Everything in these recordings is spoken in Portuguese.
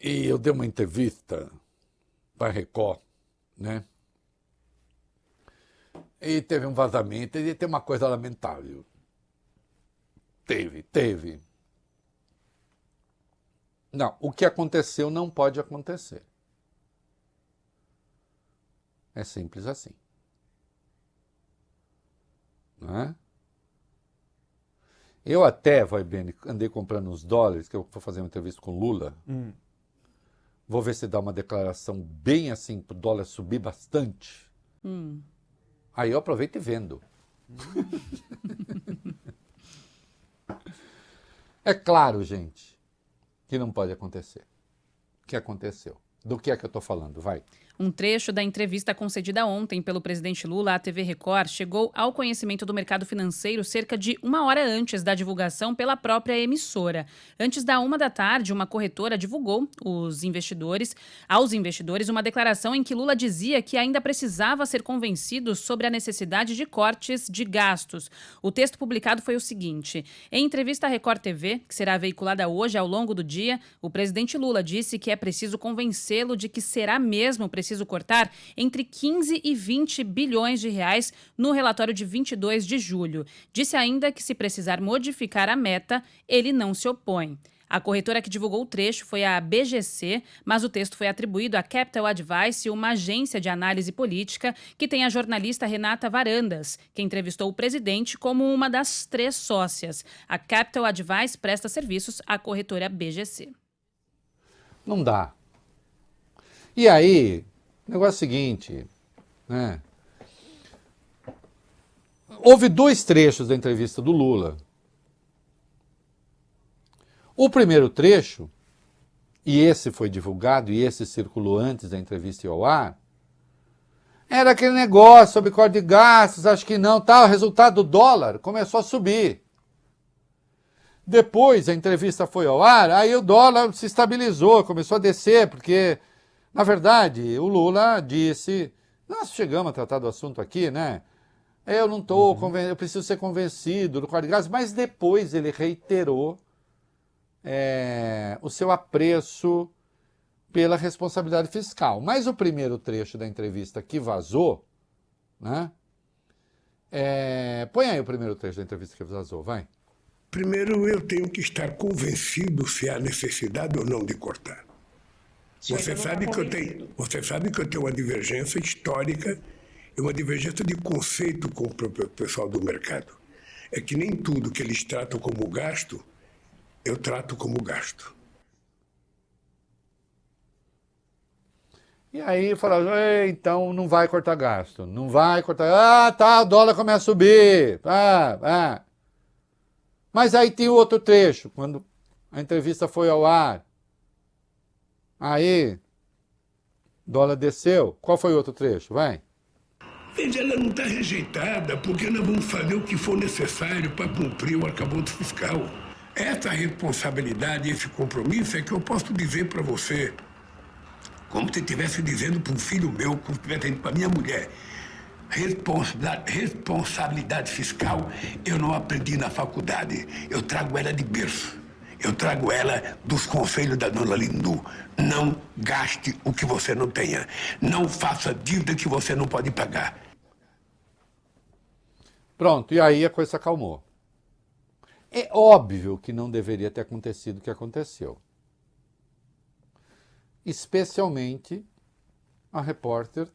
E eu dei uma entrevista para a Record, né? E teve um vazamento, e tem uma coisa lamentável. Teve. Não, o que aconteceu não pode acontecer. É simples assim. Não é? Eu até, vai bem, andei comprando uns dólares, que eu vou fazer uma entrevista com o Lula. Vou ver se dá uma declaração bem assim, para o dólar subir bastante. Aí eu aproveito e vendo. É claro, gente, que não pode acontecer. O que aconteceu? Do que é que eu estou falando? Vai. Um trecho da entrevista concedida ontem pelo presidente Lula à TV Record chegou ao conhecimento do mercado financeiro cerca de 1 hora antes da divulgação pela própria emissora. Antes da 1 da tarde, uma corretora divulgou aos investidores uma declaração em que Lula dizia que ainda precisava ser convencido sobre a necessidade de cortes de gastos. O texto publicado foi o seguinte: em entrevista à Record TV, que será veiculada hoje ao longo do dia, o presidente Lula disse que é preciso convencê-lo de que será mesmo preciso cortar entre 15 e 20 bilhões de reais no relatório de 22 de julho. Disse ainda que, se precisar modificar a meta, ele não se opõe. A corretora que divulgou o trecho foi a BGC, mas o texto foi atribuído à Capital Advice, uma agência de análise política que tem a jornalista Renata Varandas, que entrevistou o presidente como uma das 3 sócias. A Capital Advice presta serviços à corretora BGC. Não dá. E aí, o negócio é o seguinte, né? Houve 2 trechos da entrevista do Lula. O primeiro trecho, e esse foi divulgado, e esse circulou antes da entrevista ir ao ar, era aquele negócio sobre corte de gastos, acho que não, tá, o resultado do dólar começou a subir. Depois a entrevista foi ao ar, aí o dólar se estabilizou, começou a descer, porque, na verdade, o Lula disse, nós chegamos a tratar do assunto aqui, né? Eu não estou eu preciso ser convencido do corte de gastos, mas depois ele reiterou o seu apreço pela responsabilidade fiscal. Mas o primeiro trecho da entrevista que vazou, né? Põe aí o primeiro trecho da entrevista que vazou, vai. Primeiro, eu tenho que estar convencido se há necessidade ou não de cortar. Você sabe que eu tenho uma divergência histórica e uma divergência de conceito com o pessoal do mercado. É que nem tudo que eles tratam como gasto, eu trato como gasto. E aí falaram, então não vai cortar gasto, não vai cortar, tá, o dólar começa a subir, Mas aí tem o outro trecho, quando a entrevista foi ao ar, aí, dólar desceu, qual foi o outro trecho, vai? Veja, ela não está rejeitada, porque nós vamos fazer o que for necessário para cumprir o arcabouço fiscal. Essa responsabilidade, esse compromisso é que eu posso dizer para você, como se estivesse dizendo para um filho meu, como se estivesse dizendo para minha mulher. Responsabilidade fiscal eu não aprendi na faculdade, eu trago ela de berço. Eu trago ela dos conselhos da dona Lindu. Não gaste o que você não tenha. Não faça dívida que você não pode pagar. Pronto, e aí a coisa se acalmou. É óbvio que não deveria ter acontecido o que aconteceu. Especialmente a repórter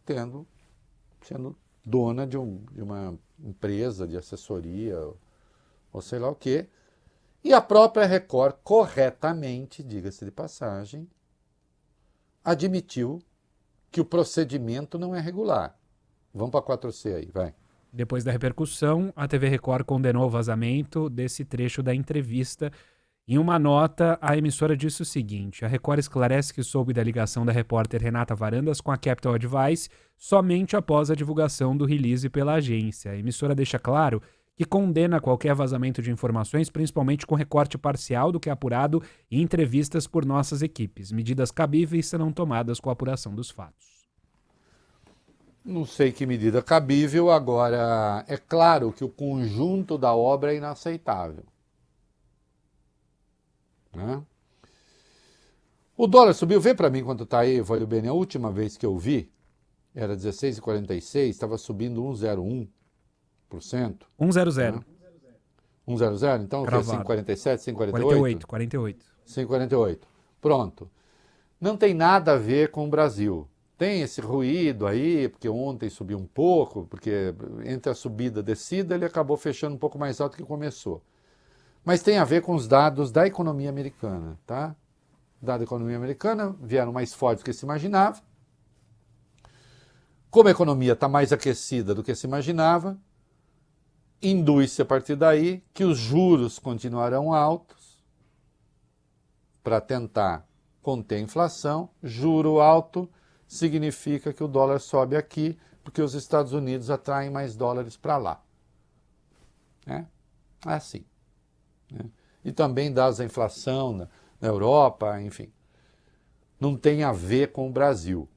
sendo dona de uma empresa de assessoria, ou sei lá o quê, e a própria Record, corretamente, diga-se de passagem, admitiu que o procedimento não é regular. Vamos para 4C aí, vai. Depois da repercussão, a TV Record condenou o vazamento desse trecho da entrevista. Em uma nota, a emissora disse o seguinte: a Record esclarece que soube da ligação da repórter Renata Varandas com a Capital Advice somente após a divulgação do release pela agência. A emissora deixa claro que condena qualquer vazamento de informações, principalmente com recorte parcial do que é apurado em entrevistas por nossas equipes. Medidas cabíveis serão tomadas com a apuração dos fatos. Não sei que medida cabível, agora é claro que o conjunto da obra é inaceitável. Né? O dólar subiu, vê para mim quanto está aí, Valeu Bene. A última vez que eu vi, era 16,46, estava subindo 1,01%. 1,00. Né? 1,00? Então, Cravado. 5,47, 5,48? 48. 5,48. Pronto. Não tem nada a ver com o Brasil. Tem esse ruído aí, porque ontem subiu um pouco, porque entre a subida e a descida ele acabou fechando um pouco mais alto que começou. Mas tem a ver com os dados da economia americana, tá? Dados da economia americana vieram mais fortes do que se imaginava. Como a economia está mais aquecida do que se imaginava, induz-se a partir daí que os juros continuarão altos para tentar conter a inflação. Juro alto significa que o dólar sobe aqui, porque os Estados Unidos atraem mais dólares para lá. É assim. Né? E também dados da inflação na Europa, enfim. Não tem a ver com o Brasil.